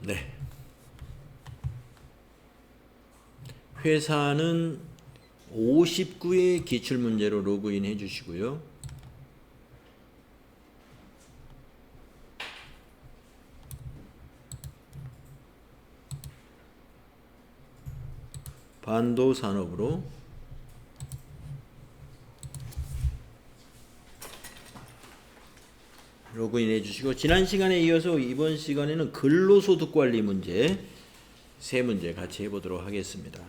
네. 회사는 59의 기출문제로 로그인 해주시고요. 반도산업으로 로그인 해주시고, 지난 시간에 이어서 이번 시간에는 근로소득관리 문제 3문제 같이 해보도록 하겠습니다.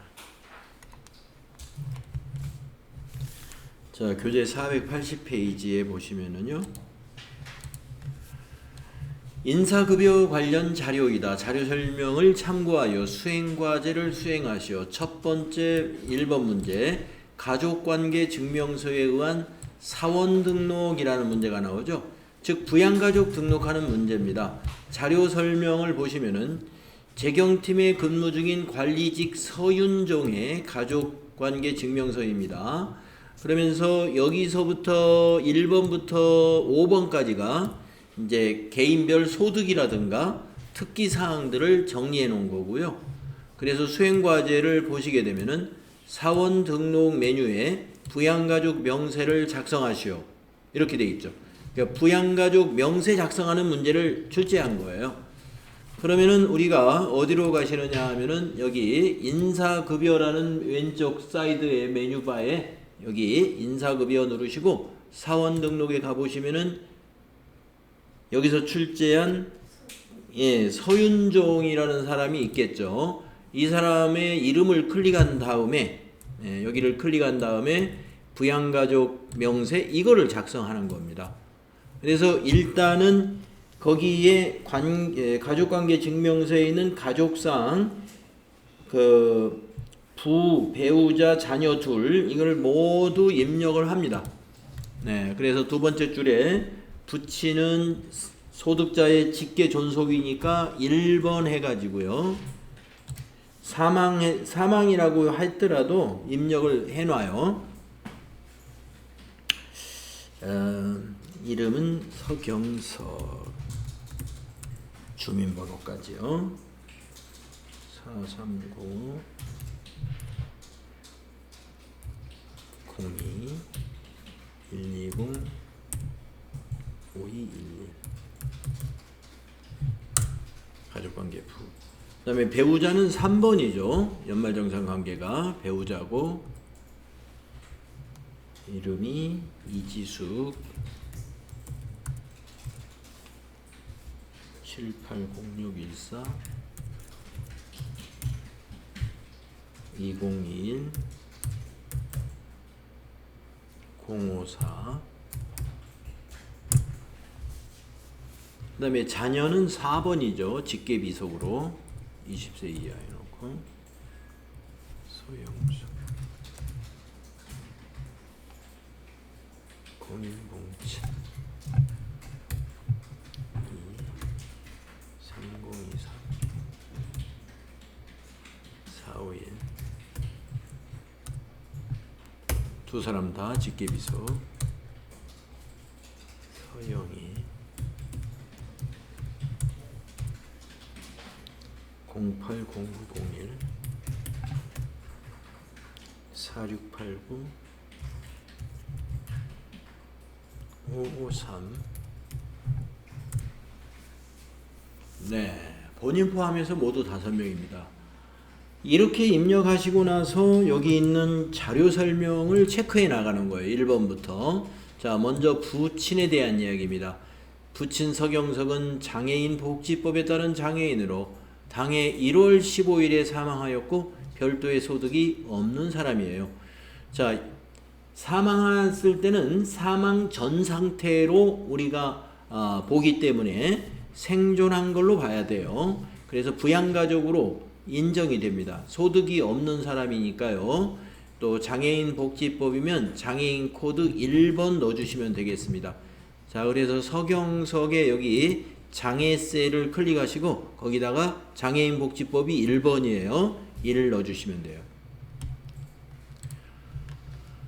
자, 교재 480페이지에 보시면은요, 인사급여 관련 자료이다. 자료 설명을 참고하여 수행과제를 수행하시오. 첫 번째 1번 문제, 가족관계 증명서에 의한 사원 등록이라는 문제가 나오죠. 즉 부양가족 등록하는 문제입니다. 자료 설명을 보시면은 재경팀에 근무 중인 관리직 서윤종의 가족관계 증명서입니다. 그러면서 여기서부터 1번부터 5번까지가 이제 개인별 소득이라든가 특기 사항들을 정리해 놓은 거고요. 그래서 수행과제를 보시게 되면은 사원 등록 메뉴에 부양가족 명세를 작성하시오. 이렇게 되어 있죠. 그러니까 부양가족 명세 작성하는 문제를 출제한 거예요. 그러면은 우리가 어디로 가시느냐 하면은 여기 인사급여라는 왼쪽 사이드의 메뉴바에 여기 인사급여 누르시고 사원 등록에 가보시면은 여기서 출제한 서윤종이라는 사람이 있겠죠. 이 사람의 이름을 클릭한 다음에 여기를 클릭한 다음에 부양가족 명세 이거를 작성하는 겁니다. 그래서 일단은 거기에 가족관계 증명서에 있는 가족상 그 부, 배우자, 자녀 둘 이걸 모두 입력을 합니다. 네, 그래서 두 번째 줄에 부치는 소득자의 직계 존속이니까 1번 해가지고요. 사망이라고 하더라도 입력을 해놔요. 이름은 서경석, 주민번호까지요. 439 02 120 5211 가족관계 부. 그 다음에 배우자는 3번이죠. 연말정산관계가 배우자고 이름이 이지숙 780614 2021 054. 그 다음에 자녀는 4번이죠. 직계비속으로 20세 이하 해놓고 소영수 공인봉채 3023 451 두 사람 다 직계비속. 서영이 080901 4689 553. 네, 본인 포함해서 모두 5명입니다. 이렇게 입력하시고 나서 여기 있는 자료 설명을 체크해 나가는 거예요. 1번부터. 자, 먼저 부친에 대한 이야기입니다. 부친 서경석은 장애인 복지법에 따른 장애인으로 당해 1월 15일에 사망하였고 별도의 소득이 없는 사람이에요. 자, 사망했을 때는 사망 전 상태로 우리가 보기 때문에 생존한 걸로 봐야 돼요. 그래서 부양가족으로 인정이 됩니다. 소득이 없는 사람이니까요. 또 장애인 복지법이면 장애인 코드 1번 넣어주시면 되겠습니다. 자, 그래서 서경석의 여기 장애세를 클릭하시고 거기다가 장애인 복지법이 1번이에요. 1을 넣어주시면 돼요.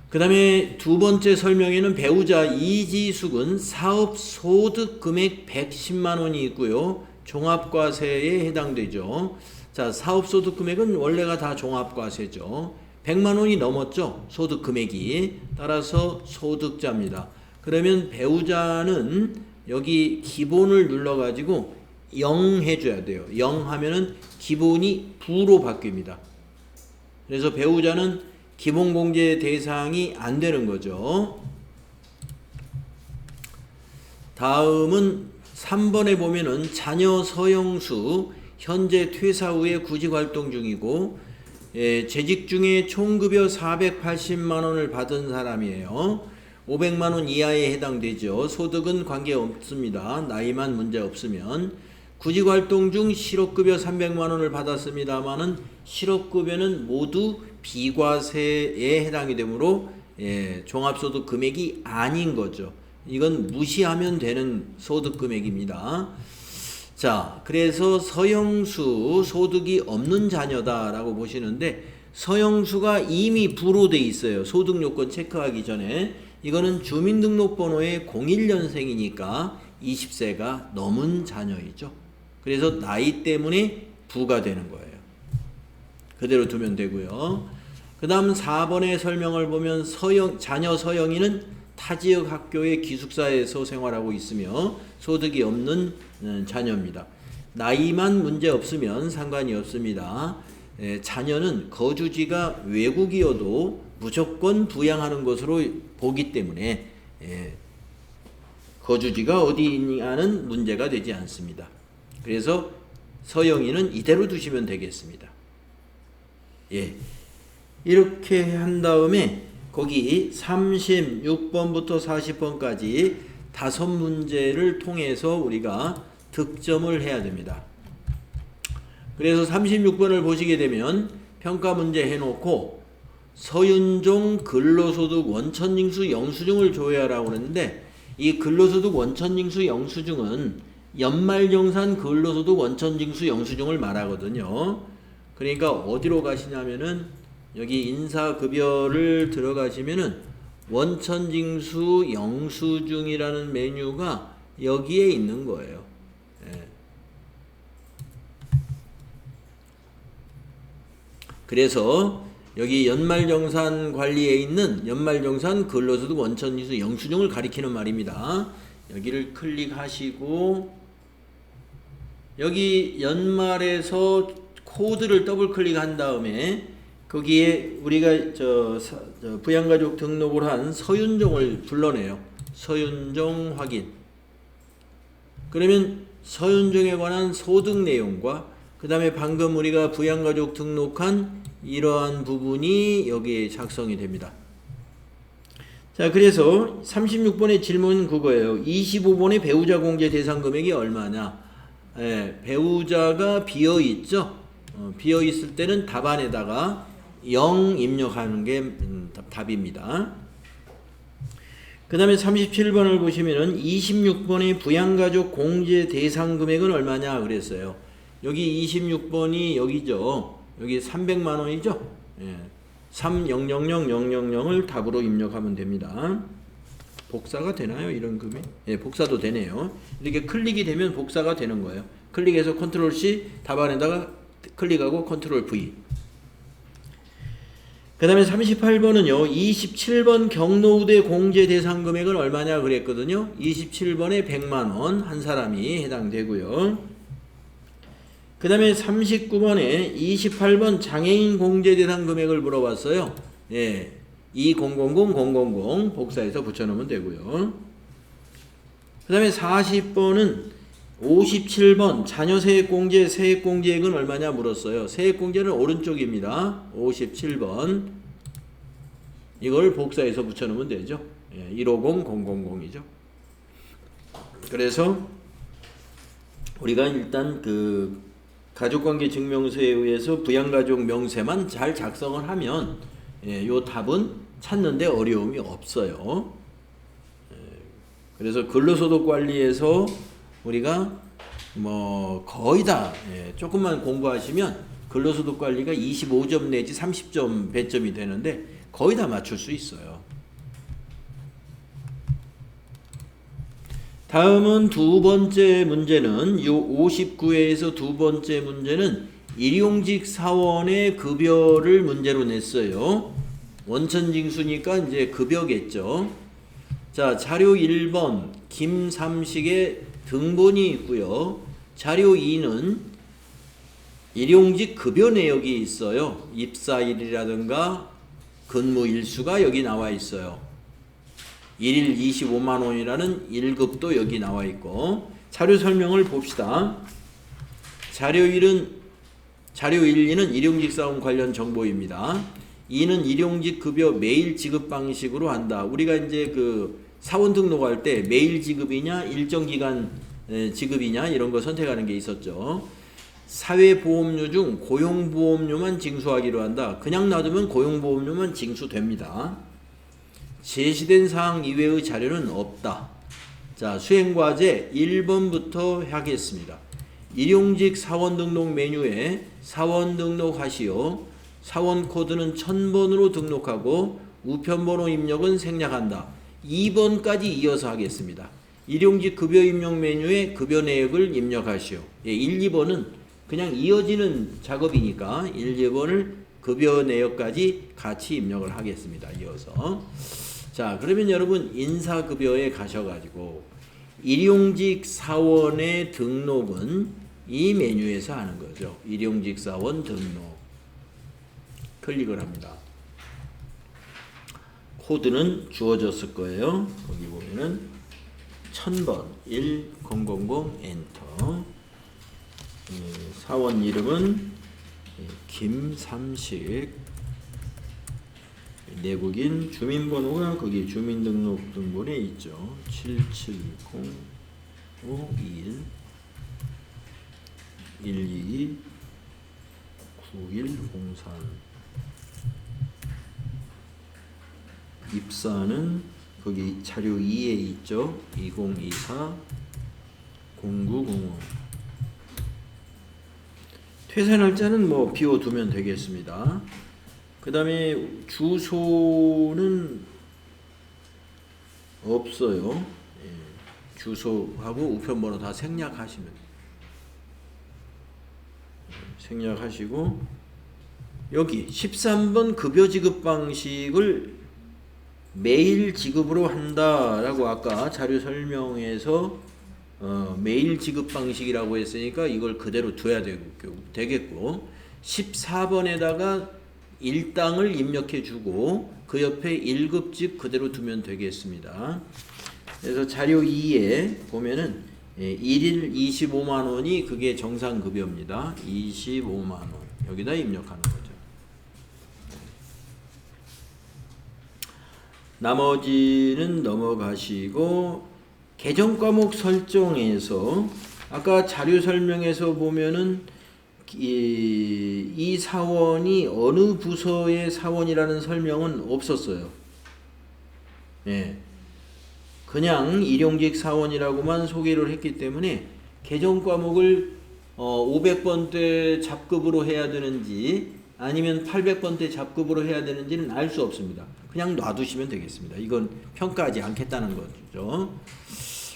그 다음에 두 번째 설명에는 배우자 이지숙은 사업 소득 금액 110만 원이 있고요. 종합과세에 해당되죠. 자, 사업소득 금액은 원래가 다 종합과세죠. 100만 원이 넘었죠. 소득 금액이. 따라서 소득자입니다. 그러면 배우자는 여기 기본을 눌러가지고 0 해줘야 돼요. 0 하면은 기본이 부로 바뀝니다. 그래서 배우자는 기본공제 대상이 안 되는 거죠. 다음은 3번에 보면은 자녀 서영수 현재 퇴사 후에 구직활동 중이고 재직 중에 총급여 480만 원을 받은 사람이에요. 500만 원 이하에 해당되죠. 소득은 관계없습니다. 나이만 문제 없으면. 구직활동 중 실업급여 300만 원을 받았습니다만은 실업급여는 모두 비과세에 해당이 되므로 종합소득 금액이 아닌 거죠. 이건 무시하면 되는 소득 금액입니다. 자, 그래서 서영수 소득이 없는 자녀다라고 보시는데 서영수가 이미 부로 돼 있어요. 소득 요건 체크하기 전에. 이거는 주민등록번호에 01년생이니까 20세가 넘은 자녀이죠. 그래서 나이 때문에 부가 되는 거예요. 그대로 두면 되고요. 그 다음 4번의 설명을 보면 자녀 서영이는 타지역 학교의 기숙사에서 생활하고 있으며 소득이 없는 자녀입니다. 나이만 문제 없으면 상관이 없습니다. 자녀는 거주지가 외국이어도 무조건 부양하는 것으로 보기 때문에 거주지가 어디냐는 문제가 되지 않습니다. 그래서 서영이는 이대로 두시면 되겠습니다. 이렇게 한 다음에 거기 36번부터 40번까지 5문제를 통해서 우리가 득점을 해야 됩니다. 그래서 36번을 보시게 되면 평가 문제 해놓고 서윤종 근로소득 원천징수 영수증을 조회하라고 그러는데 이 근로소득 원천징수 영수증은 연말정산 근로소득 원천징수 영수증을 말하거든요. 그러니까 어디로 가시냐면은 여기 인사급여를 들어가시면은 원천징수 영수증이라는 메뉴가 여기에 있는 거예요. 그래서 여기 연말정산 관리에 있는 연말정산 근로소득 원천징수 영수증을 가리키는 말입니다. 여기를 클릭하시고 여기 연말에서 코드를 더블 클릭한 다음에 거기에 우리가 부양가족 등록을 한 서윤종을 불러내요. 서윤종 확인. 그러면 서윤종에 관한 소득 내용과 그 다음에 방금 우리가 부양가족 등록한 이러한 부분이 여기에 작성이 됩니다. 자, 그래서 36번의 질문은 그거예요. 25번의 배우자 공제 대상 금액이 얼마냐? 배우자가 비어있죠? 비어있을 때는 답안에다가 0 입력하는 게 답입니다. 그 다음에 37번을 보시면은 26번의 부양가족 공제 대상 금액은 얼마냐 그랬어요. 여기 26번이 여기죠. 여기 300만 원이죠. 30000000을 답으로 입력하면 됩니다. 복사가 되나요? 이런 금액? 복사도 되네요. 이렇게 클릭이 되면 복사가 되는 거예요. 클릭해서 컨트롤 C 답안에다가 클릭하고 컨트롤 V. 그 다음에 38번은요. 27번 경로우대 공제 대상 금액은 얼마냐 그랬거든요. 27번에 100만원 한 사람이 해당되고요. 그 다음에 39번에 28번 장애인 공제 대상 금액을 물어봤어요. 2000 복사해서 붙여놓으면 되고요. 그 다음에 40번은 57번 자녀 세액공제 세액공제액은 얼마냐 물었어요. 세액공제는 오른쪽입니다. 57번 이걸 복사해서 붙여놓으면 되죠. 150000이죠. 그래서 우리가 일단 그 가족관계 증명서에 의해서 부양가족 명세만 잘 작성을 하면 요 답은 찾는데 어려움이 없어요. 그래서 근로소득 관리에서 우리가 뭐 거의 다 조금만 공부하시면 근로소득 관리가 25점 내지 30점 배점이 되는데 거의 다 맞출 수 있어요. 다음은 두 번째 문제는 요 59회에서 두 번째 문제는 일용직 사원의 급여를 문제로 냈어요. 원천징수니까 이제 급여겠죠. 자, 자료 1번 김삼식의 등본이 있고요. 자료 2는 일용직 급여 내역이 있어요. 입사일이라든가 근무 일수가 여기 나와 있어요. 1일 25만 원이라는 1급도 여기 나와 있고, 자료 설명을 봅시다. 자료 1은 자료 1, 2는 일용직 사원 관련 정보입니다. 2는 일용직 급여 매일 지급 방식으로 한다. 우리가 이제 그 사원 등록할 때 매일 지급이냐 일정 기간 지급이냐 이런 거 선택하는 게 있었죠. 사회보험료 중 고용보험료만 징수하기로 한다. 그냥 놔두면 고용보험료만 징수됩니다. 제시된 사항 이외의 자료는 없다. 자, 수행과제 1번부터 하겠습니다. 일용직 사원 등록 메뉴에 사원 등록하시오. 사원 코드는 1000번으로 등록하고 우편번호 입력은 생략한다. 2번까지 이어서 하겠습니다. 일용직 급여 입력 메뉴에 급여 내역을 입력하시오. 1, 2번은 그냥 이어지는 작업이니까 1, 2번을 급여 내역까지 같이 입력을 하겠습니다. 이어서. 자, 그러면 여러분 인사급여에 가셔가지고 일용직 사원의 등록은 이 메뉴에서 하는 거죠. 일용직 사원 등록. 클릭을 합니다. 코드는 주어졌을 거예요. 거기 보면은 1000번 1000 엔터. 사원 이름은 김삼식. 내국인 주민번호가 거기 주민등록등본에 있죠. 770521 12 9103. 입사는 거기 자료 2에 있죠. 2024 0905. 퇴사 날짜는 뭐 비워두면 되겠습니다. 그 다음에 주소는 없어요. 주소하고 우편번호 다 생략하시면 생략하시고, 여기 13번 급여 지급 방식을 매일 지급으로 한다라고 아까 자료 설명에서 매일 지급 방식이라고 했으니까 이걸 그대로 둬야 되겠고, 14번에다가 일당을 입력해 주고 그 옆에 1급직 그대로 두면 되겠습니다. 그래서 자료 2에 보면은 1일 25만 원이 그게 정상급여입니다. 25만 원 여기다 입력하는 거죠. 나머지는 넘어가시고, 계정과목 설정에서 아까 자료 설명에서 보면은 이 사원이 어느 부서의 사원이라는 설명은 없었어요. 예. 그냥 일용직 사원이라고만 소개를 했기 때문에 계정 과목을 500번대 잡급으로 해야 되는지 아니면 800번대 잡급으로 해야 되는지는 알 수 없습니다. 그냥 놔두시면 되겠습니다. 이건 평가하지 않겠다는 거죠.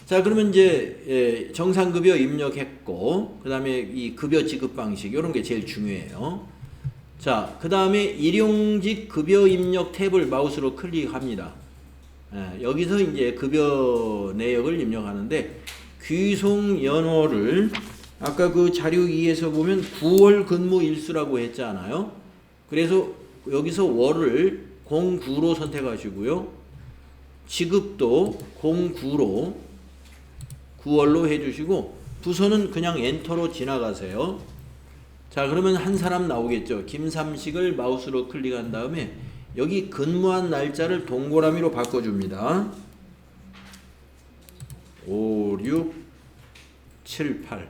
자, 그러면 이제 정상급여 입력했고, 그 다음에 이 급여 지급 방식 이런 게 제일 중요해요. 자, 그 다음에 일용직 급여 입력 탭을 마우스로 클릭합니다. 여기서 이제 급여 내역을 입력하는데, 귀속 연월을 아까 그 자료 2에서 보면 9월 근무 일수라고 했잖아요. 그래서 여기서 월을 09로 선택하시고요. 지급도 09로 9월로 해주시고, 부서는 그냥 엔터로 지나가세요. 자, 그러면 한 사람 나오겠죠. 김삼식을 마우스로 클릭한 다음에 여기 근무한 날짜를 동그라미로 바꿔줍니다. 5, 6, 7, 8.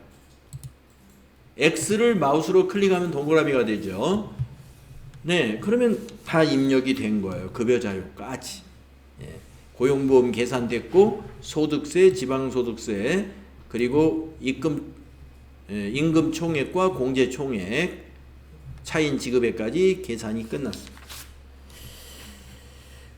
X를 마우스로 클릭하면 동그라미가 되죠. 네, 그러면 다 입력이 된 거예요. 급여 자료까지. 예. 고용보험 계산됐고, 소득세, 지방소득세, 그리고 임금 총액과 공제 총액, 차인 지급액까지 계산이 끝났습니다.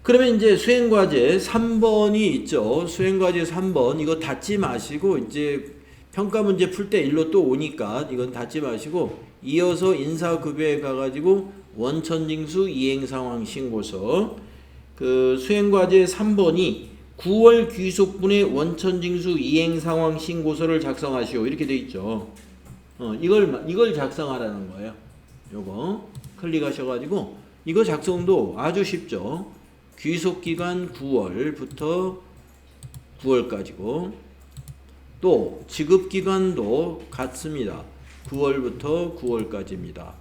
그러면 이제 수행과제 3번이 있죠. 수행과제 3번 이거 닫지 마시고 이제 평가 문제 풀 때 일로 또 오니까 이건 닫지 마시고 이어서 인사급여에 가가지고 원천징수 이행상황 신고서 그 수행과제 3번이 9월 귀속분의 원천징수 이행상황 신고서를 작성하시오 이렇게 돼 있죠. 이걸 작성하라는 거예요. 요거 클릭하셔가지고 이거 작성도 아주 쉽죠. 귀속기간 9월부터 9월까지고 또 지급기간도 같습니다. 9월부터 9월까지입니다.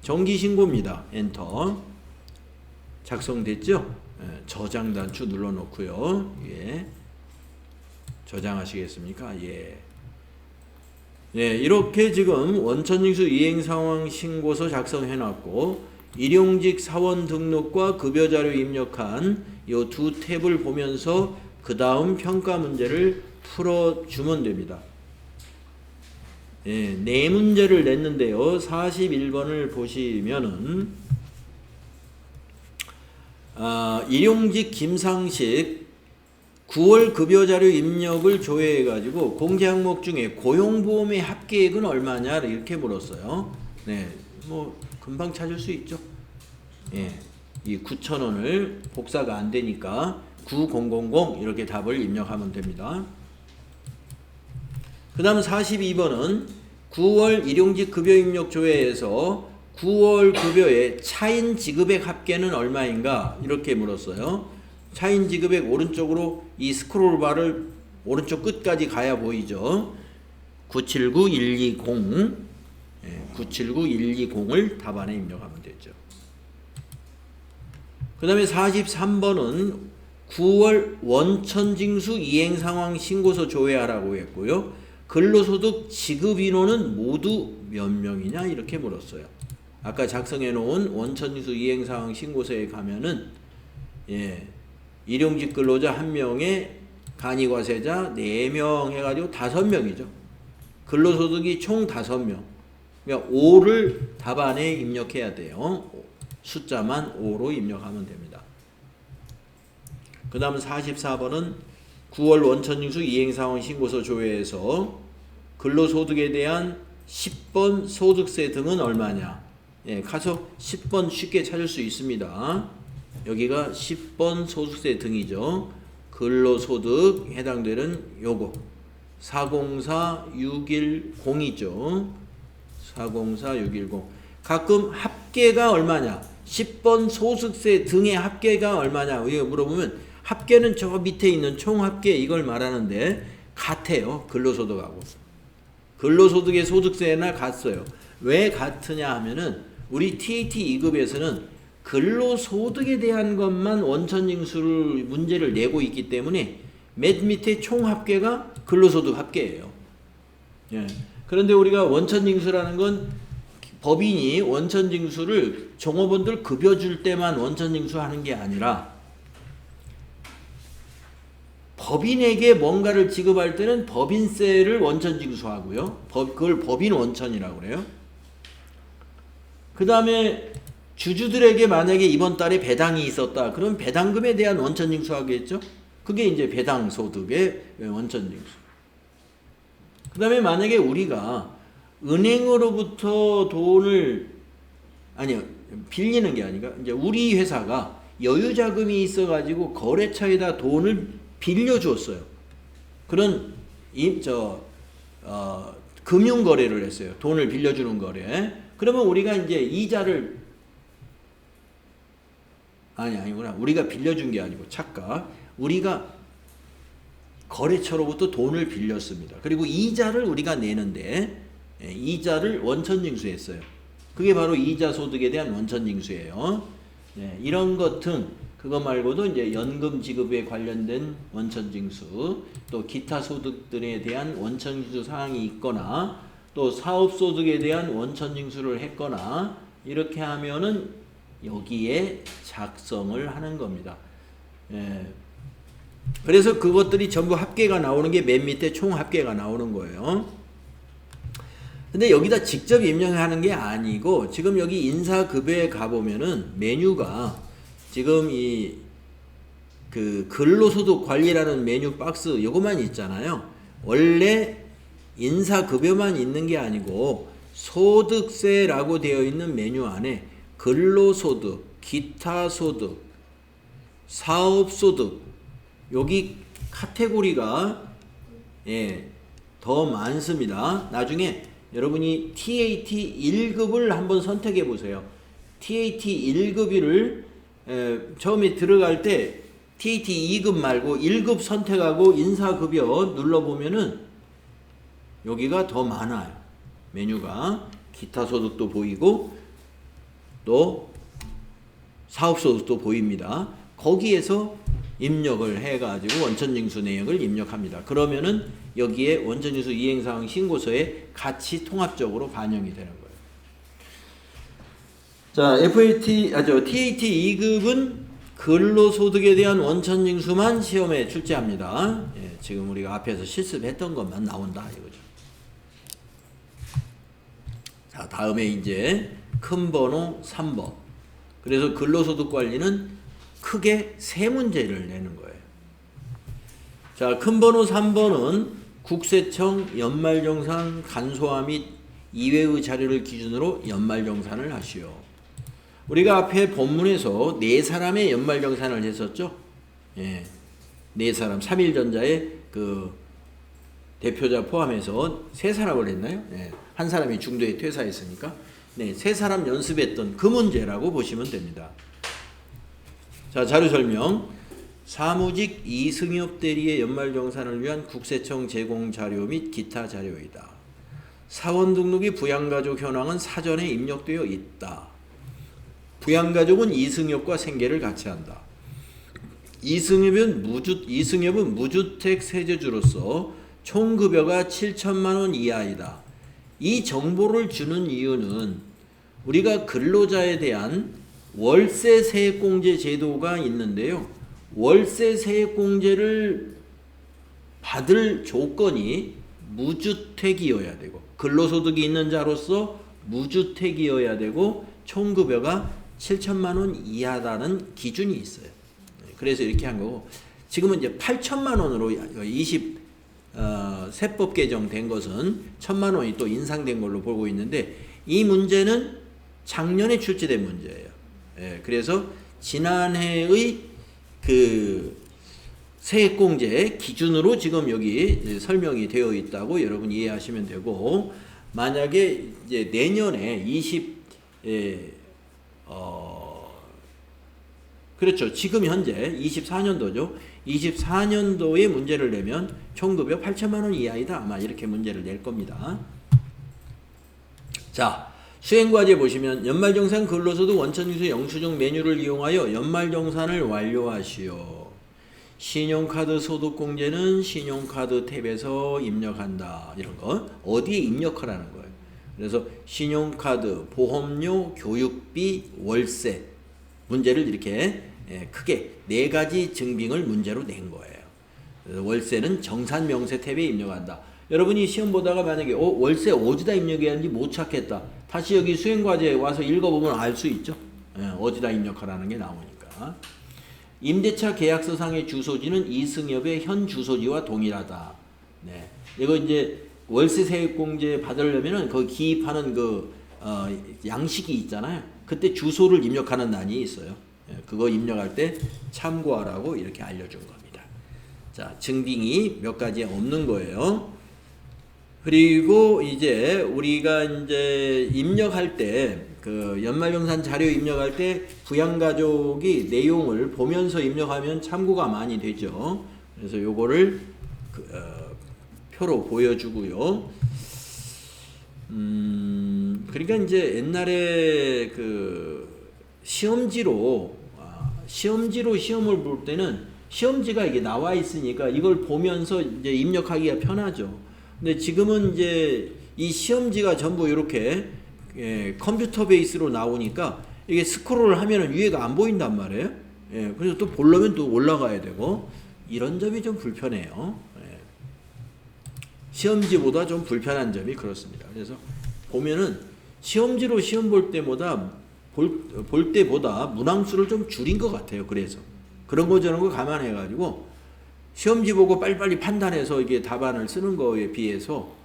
정기신고입니다. 엔터. 작성됐죠? 저장 단추 눌러놓고요. 예. 저장하시겠습니까? 예. 예, 이렇게 지금 원천징수 이행상황 신고서 작성해놨고 일용직 사원 등록과 급여자료 입력한 이 두 탭을 보면서 그 다음 평가 문제를 풀어주면 됩니다. 예, 네 문제를 냈는데요. 41번을 보시면은 일용직 김상식 9월 급여자료 입력을 조회해가지고 공제 항목 중에 고용보험의 합계액은 얼마냐 이렇게 물었어요. 네, 뭐 금방 찾을 수 있죠. 예, 이 9,000원을 복사가 안 되니까 9000 이렇게 답을 입력하면 됩니다. 그 다음 42번은 9월 일용직 급여 입력 조회에서 9월 급여의 차인 지급액 합계는 얼마인가 이렇게 물었어요. 차인 지급액 오른쪽으로 이 스크롤 바를 오른쪽 끝까지 가야 보이죠. 979120 979120을 답안에 입력하면 되죠. 그 다음에 43번은 9월 원천징수 이행상황 신고서 조회하라고 했고요. 근로소득 지급인원은 모두 몇 명이냐 이렇게 물었어요. 아까 작성해 놓은 원천징수 이행상황 신고서에 가면은 예, 일용직 근로자 1명에 간이과세자 4명 해가지고 5명이죠. 근로소득이 총 5명. 그러니까 5를 답안에 입력해야 돼요. 숫자만 5로 입력하면 됩니다. 그 다음 44번은 9월 원천징수 이행상황 신고서 조회에서 근로소득에 대한 10번 소득세 등은 얼마냐. 예, 가서 10번 쉽게 찾을 수 있습니다. 여기가 10번 소득세 등이죠. 근로소득 해당되는 요거 404610이죠. 404610. 가끔 합계가 얼마냐? 10번 소득세 등의 합계가 얼마냐? 이거 물어보면 합계는 저 밑에 있는 총합계 이걸 말하는데 같아요. 근로소득하고. 근로소득의 소득세나 같어요. 왜 같으냐 하면은 우리 TAT 2급에서는 근로소득에 대한 것만 원천징수를 문제를 내고 있기 때문에 맨 밑에 총합계가 근로소득 합계예요. 예. 그런데 우리가 원천징수라는 건 법인이 원천징수를 종업원들 급여 줄 때만 원천징수하는 게 아니라 법인에게 뭔가를 지급할 때는 법인세를 원천징수하고요. 그걸 법인 원천이라고 그래요. 그 다음에 주주들에게 만약에 이번 달에 배당이 있었다. 그럼 배당금에 대한 원천징수하겠죠. 그게 이제 배당소득의 원천징수. 그 다음에 만약에 우리가 은행으로부터 돈을 빌리는 게 아니라 이제 우리 회사가 여유자금이 있어가지고 거래처에다 돈을 빌려주었어요. 그런 금융거래를 했어요. 돈을 빌려주는 거래. 그러면 우리가 이제 이자를 아니구나. 우리가 빌려준 게 아니고 착각. 우리가 거래처로부터 돈을 빌렸습니다. 그리고 이자를 우리가 내는데 이자를 원천징수했어요. 그게 바로 이자 소득에 대한 원천징수예요. 네, 이런 것 등 그거 말고도 이제 연금 지급에 관련된 원천징수, 또 기타 소득들에 대한 원천징수 사항이 있거나, 또 사업소득에 대한 원천징수를 했거나 이렇게 하면은 여기에 작성을 하는 겁니다. 예. 그래서 그것들이 전부 합계가 나오는 게 맨 밑에 총 합계가 나오는 거예요. 근데 여기다 직접 입력하는 게 아니고 지금 여기 인사급여에 가보면은 메뉴가 지금 이 그 근로소득 관리라는 메뉴 박스 요것만 있잖아요. 원래 인사급여만 있는 게 아니고 소득세라고 되어 있는 메뉴 안에 근로소득, 기타소득, 사업소득 여기 카테고리가 더 많습니다. 나중에 여러분이 TAT 1급을 한번 선택해 보세요. TAT 1급을 처음에 들어갈 때 TAT 2급 말고 1급 선택하고 인사급여 눌러보면은 여기가 더 많아요. 메뉴가 기타소득도 보이고 또 사업소득도 보입니다. 거기에서 입력을 해가지고 원천징수 내역을 입력합니다. 그러면은 여기에 원천징수 이행사항 신고서에 같이 통합적으로 반영이 되는 거예요. 자, TAT 2급은 근로소득에 대한 원천징수만 시험에 출제합니다. 지금 우리가 앞에서 실습했던 것만 나온다 이거죠. 자, 다음에 이제 큰 번호 3번. 그래서 근로소득 관리는 크게 세 문제를 내는 거예요. 자, 큰 번호 3번은 국세청 연말정산 간소화 및 이외의 자료를 기준으로 연말정산을 하시오. 우리가 앞에 본문에서 네 사람의 연말정산을 했었죠. 네 사람, 3일전자의 그 대표자 포함해서 세 사람을 했나요? 한 사람이 중도에 퇴사했으니까 세 사람 연습했던 그 문제라고 보시면 됩니다. 자, 자료 설명. 사무직 이승엽 대리의 연말정산을 위한 국세청 제공 자료 및 기타 자료이다. 사원 등록이 부양가족 현황은 사전에 입력되어 있다. 부양가족은 이승엽과 생계를 같이 한다. 이승엽은 무주택 세대주로서 총급여가 7천만 원 이하이다. 이 정보를 주는 이유는 우리가 근로자에 대한 월세 세액공제 제도가 있는데요. 월세 세액공제를 받을 조건이 무주택이어야 되고 근로소득이 있는 자로서 무주택이어야 되고 총급여가 7천만 원 이하라는 기준이 있어요. 그래서 이렇게 한 거고 지금은 이제 8천만 원으로 23법 개정된 것은 1천만 원이 또 인상된 걸로 보고 있는데 이 문제는 작년에 출제된 문제예요. 그래서 지난해의 그 세액공제 기준으로 지금 여기 설명이 되어 있다고 여러분 이해하시면 되고 만약에 이제 내년에 그렇죠. 지금 현재 24년도죠. 24년도에 문제를 내면 총급여 8천만 원 이하이다. 아마 이렇게 문제를 낼 겁니다. 자, 수행과제 보시면 연말정산 근로소득 원천징수 영수증 메뉴를 이용하여 연말정산을 완료하시오. 신용카드 소득공제는 신용카드 탭에서 입력한다. 이런 거 어디에 입력하라는 거예요. 그래서 신용카드, 보험료, 교육비, 월세 문제를 이렇게 크게 네 가지 증빙을 문제로 낸 거예요. 그래서 월세는 정산명세 탭에 입력한다. 여러분이 시험 보다가 만약에 월세 어디다 입력해야 하는지 못 찾겠다. 다시 여기 수행과제에 와서 읽어보면 알 수 있죠. 어디다 입력하라는 게 나오니까. 임대차 계약서상의 주소지는 이승엽의 현 주소지와 동일하다. 네. 이거 이제 월세 세액공제 받으려면은 그 기입하는 그 양식이 있잖아요. 그때 주소를 입력하는 난이 있어요. 그거 입력할 때 참고하라고 이렇게 알려준 겁니다. 자, 증빙이 몇 가지 없는 거예요. 그리고 이제 우리가 이제 입력할 때 그 연말정산 자료 입력할 때 부양가족이 내용을 보면서 입력하면 참고가 많이 되죠. 그래서 요거를 표로 보여주고요. 그러니까 이제 옛날에 그 시험지로 시험을 볼 때는 시험지가 이게 나와 있으니까 이걸 보면서 이제 입력하기가 편하죠. 근데 지금은 이제 이 시험지가 전부 이렇게 컴퓨터 베이스로 나오니까 이게 스크롤을 하면은 위에가 안 보인단 말이에요. 그래서 또 보려면 또 올라가야 되고 이런 점이 좀 불편해요. 시험지보다 좀 불편한 점이 그렇습니다. 그래서 보면은 시험지로 시험 볼 때보다 볼 때보다 문항수를 좀 줄인 것 같아요. 그래서 그런 거 저런 거 감안해가지고 시험지 보고 빨리빨리 판단해서 이게 답안을 쓰는 거에 비해서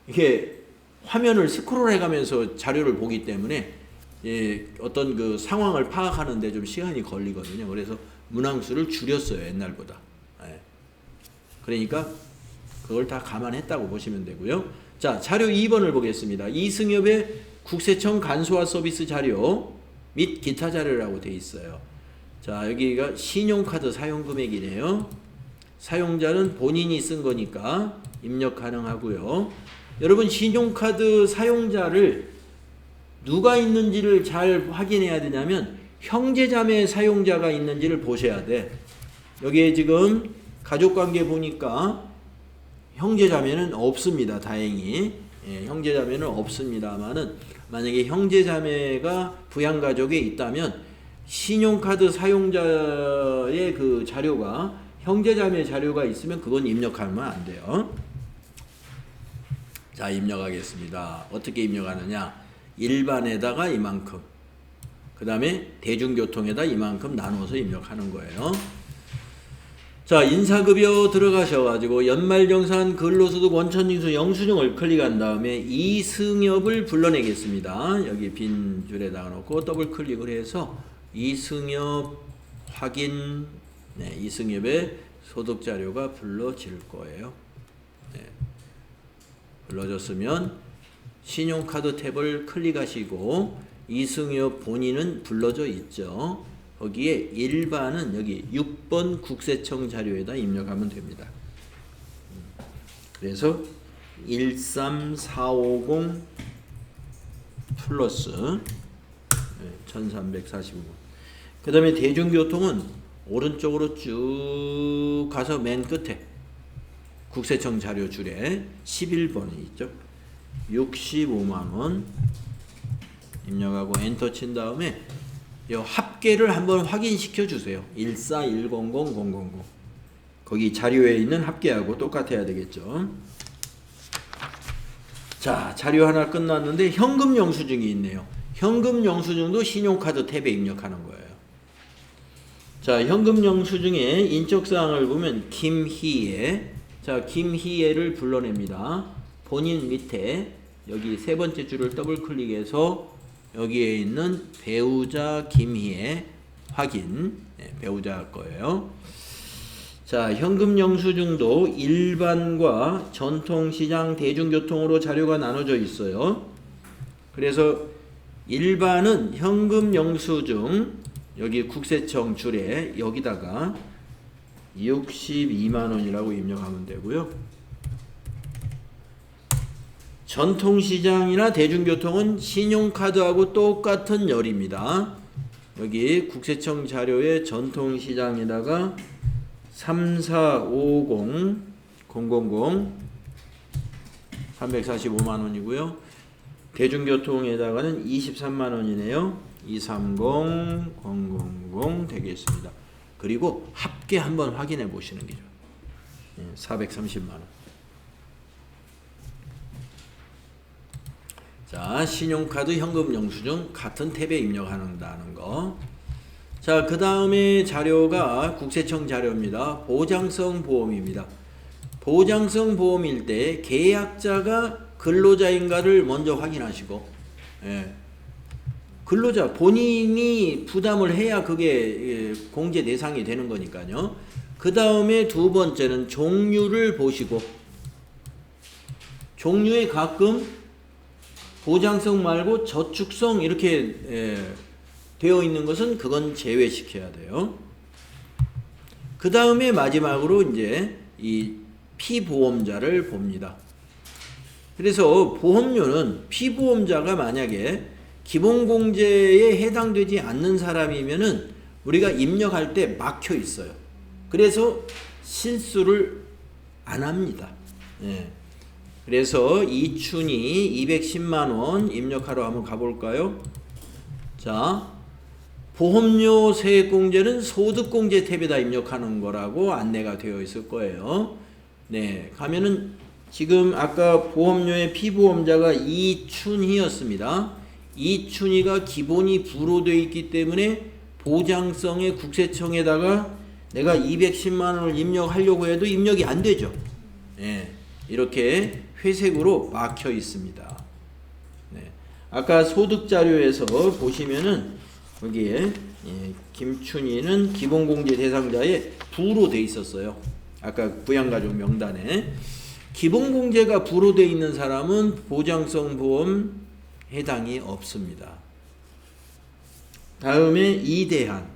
이게 화면을 스크롤 해가면서 자료를 보기 때문에 어떤 그 상황을 파악하는데 좀 시간이 걸리거든요. 그래서 문항수를 줄였어요. 옛날보다. 그러니까 그걸 다 감안했다고 보시면 되고요. 자, 자료 2번을 보겠습니다. 이승엽의 국세청 간소화 서비스 자료 및 기타 자료라고 되어 있어요. 자, 여기가 신용카드 사용 금액이네요. 사용자는 본인이 쓴 거니까 입력 가능하고요. 여러분, 신용카드 사용자를 누가 있는지를 잘 확인해야 되냐면 형제자매 사용자가 있는지를 보셔야 돼. 여기에 지금 가족관계 보니까 형제자매는 없습니다. 다행히. 형제자매는 없습니다만은 만약에 형제자매가 부양가족에 있다면 신용카드 사용자의 그 자료가 형제자매 자료가 있으면 그건 입력하면 안 돼요. 자, 입력하겠습니다. 어떻게 입력하느냐? 일반에다가 이만큼, 그 다음에 대중교통에다 이만큼 나눠서 입력하는 거예요. 자, 인사급여 들어가셔가지고 연말정산 근로소득 원천징수 영수증을 클릭한 다음에 이승엽을 불러내겠습니다. 여기 빈 줄에다가 놓고 더블 클릭을 해서 이승엽 확인, 이승엽의 소득자료가 불러질 거예요. 불러졌으면 신용카드 탭을 클릭하시고 이승엽 본인은 불러져 있죠. 거기에 일반은 여기 6번 국세청 자료에다 입력하면 됩니다. 그래서 13450 플러스 1345원. 그 다음에 대중교통은 오른쪽으로 쭉 가서 맨 끝에 국세청 자료 줄에 11번이 있죠. 65만원 입력하고 엔터 친 다음에 이 합계를 한번 확인시켜 주세요. 141000000 거기 자료에 있는 합계하고 똑같아야 되겠죠. 자, 자료 하나 끝났는데 현금 영수증이 있네요. 현금 영수증도 신용카드 탭에 입력하는 거예요. 자, 현금 영수증의 인적사항을 보면 김희애. 자, 김희애를 불러냅니다. 본인 밑에 여기 세 번째 줄을 더블 클릭해서 여기에 있는 배우자 김희애 확인, 배우자 거예요. 자, 현금 영수증도 일반과 전통시장 대중교통으로 자료가 나눠져 있어요. 그래서 일반은 현금 영수증 여기 국세청 줄에 여기다가 62만원이라고 입력하면 되고요. 전통시장이나 대중교통은 신용카드하고 똑같은 열입니다. 여기 국세청 자료에 전통시장에다가 3450 000 345만원이고요. 대중교통에다가는 23만원이네요. 230 000 되겠습니다. 그리고 합계 한번 확인해 보시는 게 좋아요. 430만원. 자, 신용카드 현금 영수증 같은 탭에 입력한다는 거. 자, 그 다음에 자료가 국세청 자료입니다. 보장성 보험입니다. 보장성 보험일 때 계약자가 근로자인가를 먼저 확인하시고, 근로자 본인이 부담을 해야 그게 공제 대상이 되는 거니까요. 그 다음에 두 번째는 종류를 보시고, 종류에 가끔 보장성 말고 저축성 이렇게 되어 있는 것은 그건 제외시켜야 돼요. 그 다음에 마지막으로 이제 이 피보험자를 봅니다. 그래서 보험료는 피보험자가 만약에 기본공제에 해당되지 않는 사람이면은 우리가 입력할 때 막혀 있어요. 그래서 실수를 안 합니다. 그래서 이춘이 210만원 입력하러 한번 가볼까요? 자, 보험료 세액공제는 소득공제 탭에다 입력하는 거라고 안내가 되어 있을 거예요. 네, 가면은 지금 아까 보험료의 피보험자가 이춘희였습니다. 이춘희가 기본이 부로 되어 있기 때문에 보장성의 국세청에다가 내가 210만 원을 입력하려고 해도 입력이 안 되죠. 예, 이렇게 회색으로 막혀 있습니다. 네, 아까 소득 자료에서 보시면은 여기에 김춘희는 기본공제 대상자에 부로 돼 있었어요. 아까 부양가족 명단에 기본공제가 부로 돼 있는 사람은 보장성 보험 해당이 없습니다. 다음에 이대한.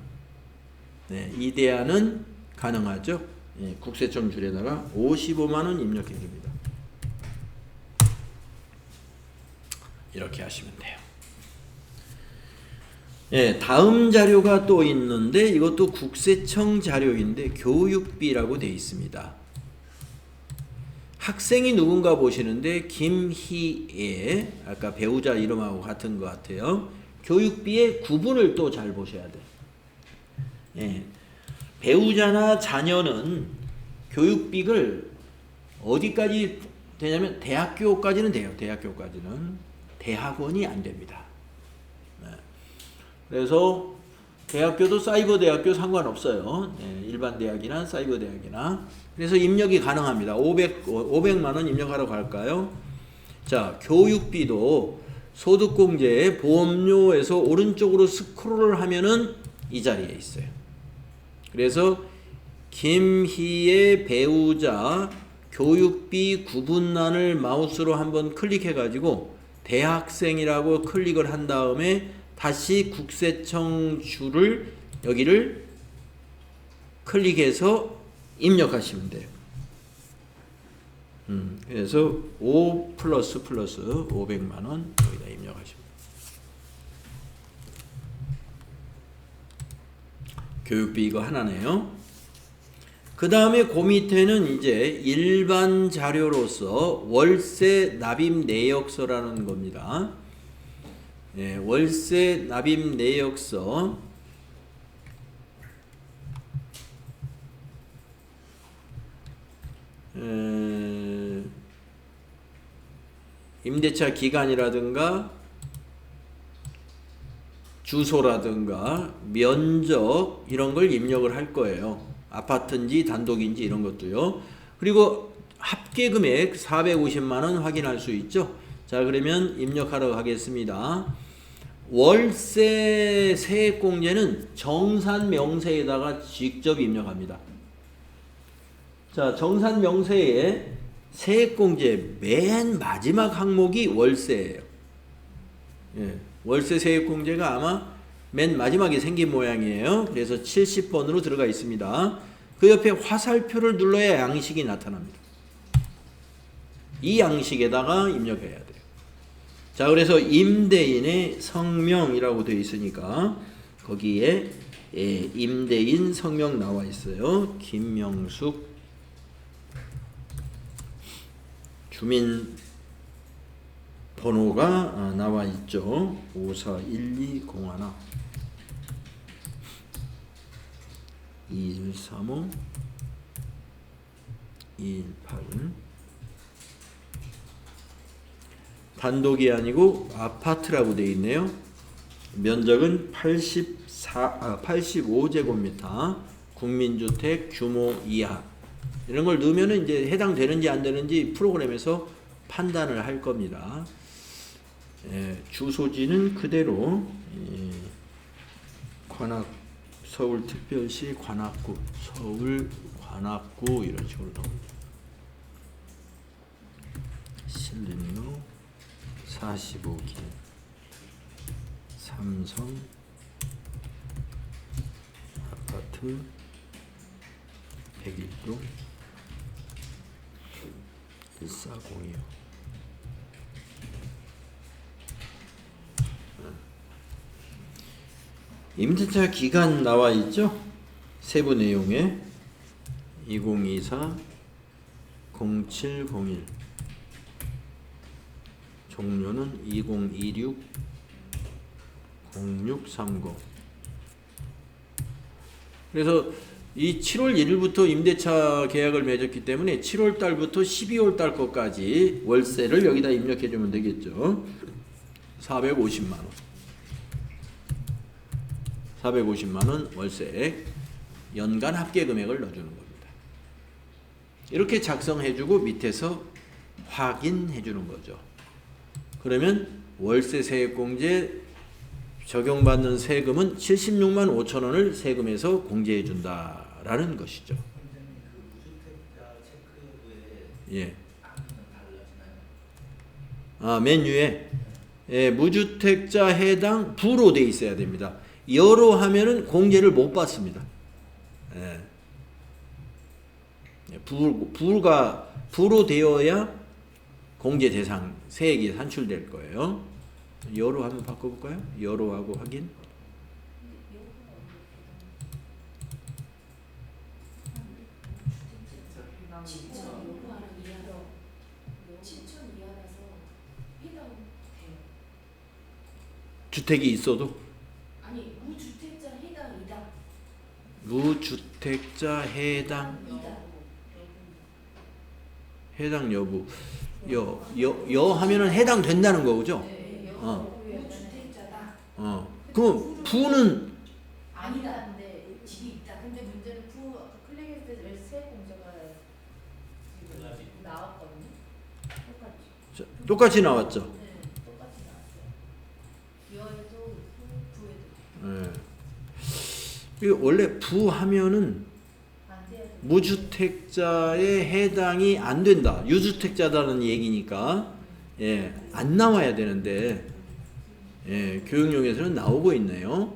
네, 이대한은 가능하죠. 예, 국세청 줄에다가 55만 원 입력해 줍니다. 이렇게 하시면 돼요. 예, 다음 자료가 또 있는데 이것도 국세청 자료인데 교육비라고 되어 있습니다. 학생이 누군가 보시는데 김희애, 아까 배우자 이름하고 같은 것 같아요. 교육비의 구분을 또 잘 보셔야 돼요. 예, 배우자나 자녀는 교육비를 어디까지 되냐면 대학교까지는 돼요. 대학교까지는. 대학원이 안 됩니다. 네. 그래서 대학교도 사이버 대학교 상관없어요. 네, 일반 대학이나 사이버 대학이나. 그래서 입력이 가능합니다. 500만 원 입력하러 갈까요? 자, 교육비도 소득공제 보험료에서 오른쪽으로 스크롤을 하면은 이 자리에 있어요. 그래서 김희의 배우자 교육비 구분란을 마우스로 한번 클릭해 가지고 대학생이라고 클릭을 한 다음에 다시 국세청 줄을 여기를 클릭해서 입력하시면 돼요. 그래서 5 플러스 500만 원 여기다 입력하시면 돼요. 교육비 이거 하나네요. 그 다음에 그 밑에는 이제 일반 자료로서 월세 납입 내역서라는 겁니다. 예, 월세 납입 내역서. 임대차 기간이라든가 주소라든가 면적 이런 걸 입력을 할 거예요. 아파트인지 단독인지 이런 것도요. 그리고 합계 금액 450만 원 확인할 수 있죠. 자, 그러면 입력하러 가겠습니다. 월세 세액공제는 정산명세에다가 직접 입력합니다. 자, 정산명세에 세액공제 맨 마지막 항목이 월세예요. 예, 월세 세액공제가 아마 맨 마지막에 생긴 모양이에요. 그래서 70번으로 들어가 있습니다. 그 옆에 화살표를 눌러야 양식이 나타납니다. 이 양식에다가 입력해야 돼요. 자, 그래서 임대인의 성명이라고 되어 있으니까 거기에 임대인 성명 나와 있어요. 김명숙. 주민 번호가 나와 있죠. 541201 2135 218. 단독이 아니고 아파트라고 되어 있네요. 면적은 85제곱미터, 국민주택 규모 이하. 이런 걸 넣으면 이제 해당되는지 안 되는지 프로그램에서 판단을 할 겁니다. 주소지는 그대로 서울특별시 관악구, 서울 관악구 이런 식으로 나옵니다. 신림로 45길, 삼성 아파트 101동 1402. 임대차 기간 나와 있죠? 세부 내용에 2024 0701. 종료는 2026 0630. 그래서 이 7월 1일부터 임대차 계약을 맺었기 때문에 7월 달부터 12월 달 것까지 월세를 여기다 입력해 주면 되겠죠. 450만 원. 450만 원 월세 연간 합계 금액을 넣어주는 겁니다. 이렇게 작성해주고 밑에서 확인해주는 거죠. 그러면 월세 세액공제 적용받는 세금은 76만 5천 원을 세금에서 공제해준다라는 것이죠. 예. 맨 위에 무주택자 해당 부로 돼 있어야 됩니다. 여로 하면은 공제를 못 받습니다. 부로 되어야 공제 대상 세액이 산출될 거예요. 여로 한번 바꿔볼까요? 여로하고 확인. 주택이 있어도? 아니, 무주택자 해당이다. 무주택자 해당 여부. 여 하면은 해당된다는 거죠? 네, 무주택자다. 그럼 부는 아니다. 근데 집이 있다. 근데 문제는 부 클릭했을 때 세액 공제가 지금 나왔거든요. 똑같이 나왔죠? 네, 똑같이 나왔어요. 여에도 부에도. 이거 원래 부 하면은 무주택자에 해당이 안 된다. 유주택자다는 얘기니까 안 나와야 되는데 교육용에서는 나오고 있네요.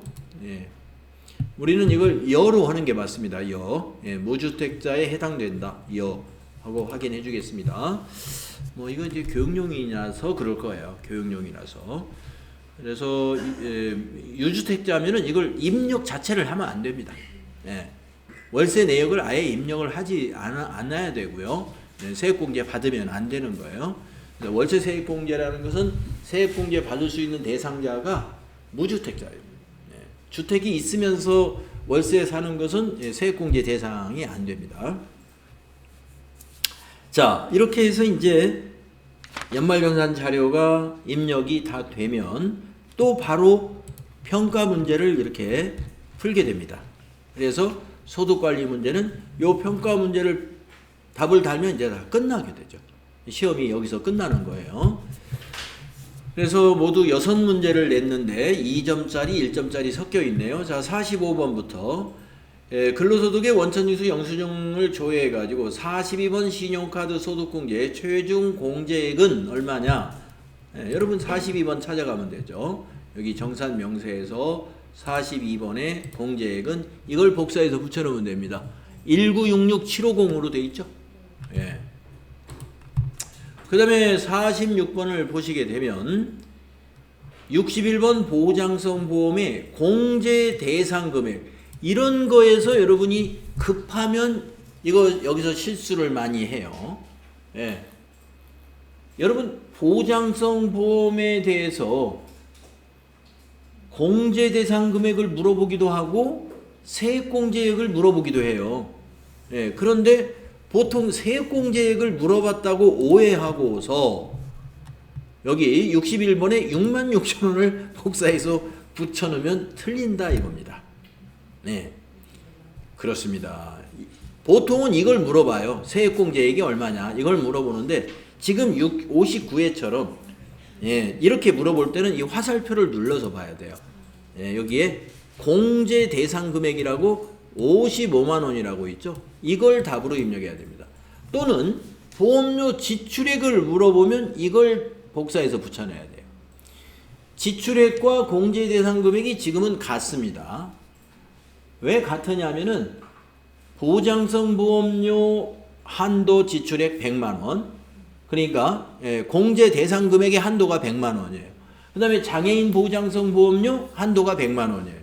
우리는 이걸 여로 하는 게 맞습니다. 무주택자에 해당된다. 여 하고 확인해 주겠습니다. 뭐 이건 이제 교육용이라서 그럴 거예요. 교육용이라서. 그래서 유주택자면은 이걸 입력 자체를 하면 안 됩니다. 월세 내역을 아예 입력을 하지 않아야 되고요. 세액공제 받으면 안 되는 거예요. 월세 세액공제라는 것은 세액공제 받을 수 있는 대상자가 무주택자예요. 주택이 있으면서 월세 사는 것은 세액공제 대상이 안 됩니다. 자, 이렇게 해서 이제 연말정산 자료가 입력이 다 되면 또 바로 평가 문제를 이렇게 풀게 됩니다. 그래서 소득관리 문제는 요 평가 문제를 답을 달면 이제 다 끝나게 되죠. 시험이 여기서 끝나는 거예요. 그래서 모두 6문제를 냈는데 2점짜리, 1점짜리 섞여 있네요. 자, 45번부터 근로소득의 원천징수 영수증을 조회해 가지고 42번 신용카드 소득공제 최종 공제액은 얼마냐? 여러분 42번 찾아가면 되죠. 여기 정산 명세에서 42번의 공제액은 이걸 복사해서 붙여놓으면 됩니다. 1966750으로 돼 있죠. 그 다음에 46번을 보시게 되면 61번 보장성 보험의 공제 대상 금액, 이런 거에서 여러분이 급하면 이거 여기서 실수를 많이 해요. 여러분 보장성 보험에 대해서 공제 대상 금액을 물어보기도 하고 세액공제액을 물어보기도 해요. 그런데 보통 세액공제액을 물어봤다고 오해하고서 여기 61번에 66,000원을 복사해서 붙여놓으면 틀린다 이겁니다. 그렇습니다. 보통은 이걸 물어봐요. 세액공제액이 얼마냐 이걸 물어보는데 지금 59회처럼 이렇게 물어볼 때는 이 화살표를 눌러서 봐야 돼요. 여기에 공제 대상 금액이라고 55만 원이라고 있죠. 이걸 답으로 입력해야 됩니다. 또는 보험료 지출액을 물어보면 이걸 복사해서 붙여내야 돼요. 지출액과 공제 대상 금액이 지금은 같습니다. 왜 같으냐면은 보장성 보험료 한도 지출액 100만 원, 그러니까 공제 대상 금액의 한도가 100만 원이에요. 그 다음에 장애인 보장성 보험료 한도가 100만 원이에요.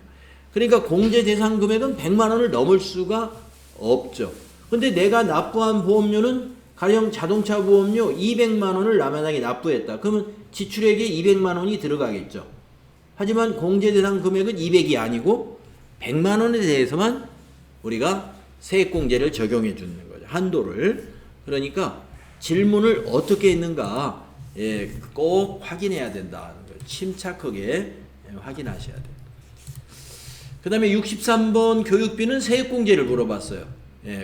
그러니까 공제 대상 금액은 100만 원을 넘을 수가 없죠. 근데 내가 납부한 보험료는 가령 자동차 보험료 200만 원을 남한당에 납부했다. 그러면 지출액에 200만 원이 들어가겠죠. 하지만 공제 대상 금액은 200이 아니고 100만 원에 대해서만 우리가 세액공제를 적용해 주는 거죠. 한도를. 그러니까 질문을 어떻게 했는가 꼭 확인해야 된다는 거죠. 침착하게 확인하셔야 돼요. 그 다음에 63번 교육비는 세액공제를 물어봤어요.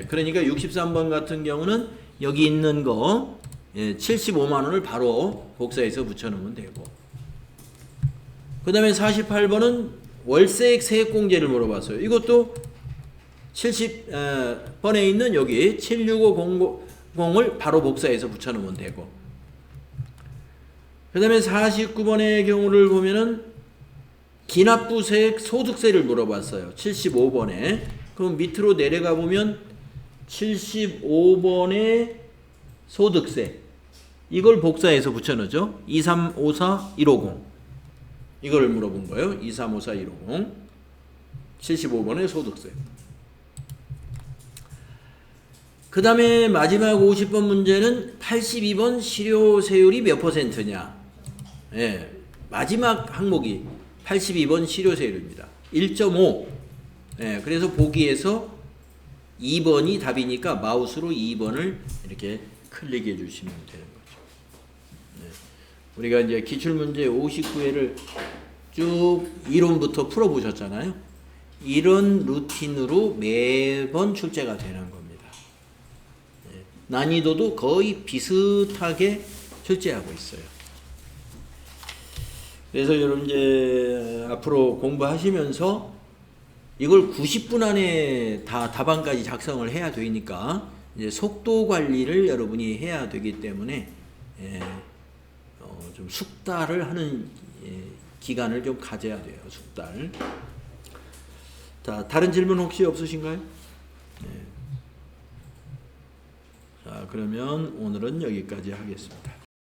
그러니까 63번 같은 경우는 여기 있는 거 75만 원을 바로 복사해서 붙여놓으면 되고, 그 다음에 48번은 월세액 세액공제를 물어봤어요. 이것도 70번에 있는 여기 76500을 바로 복사해서 붙여놓으면 되고, 그 다음에 49번의 경우를 보면은 기납부세액 소득세를 물어봤어요. 75번에. 그럼 밑으로 내려가 보면 75번의 소득세, 이걸 복사해서 붙여넣죠. 2354 150 이걸 물어본 거예요. 2354 150 75번의 소득세. 그 다음에 마지막 50번 문제는 82번 실효세율이 몇 %냐. 마지막 항목이 82번 실효세율입니다. 1.5. 그래서 보기에서 2번이 답이니까 마우스로 2번을 이렇게 클릭해 주시면 되는 거죠. 우리가 이제 기출문제 59회를 쭉 이론부터 풀어보셨잖아요. 이런 루틴으로 매번 출제가 되는 겁니다. 난이도도 거의 비슷하게 출제하고 있어요. 그래서 여러분 이제 앞으로 공부하시면서 이걸 90분 안에 다 답안까지 작성을 해야 되니까 이제 속도 관리를 여러분이 해야 되기 때문에 좀 숙달을 하는 기간을 좀 가져야 돼요. 숙달. 자, 다른 질문 혹시 없으신가요? 자, 그러면 오늘은 여기까지 하겠습니다.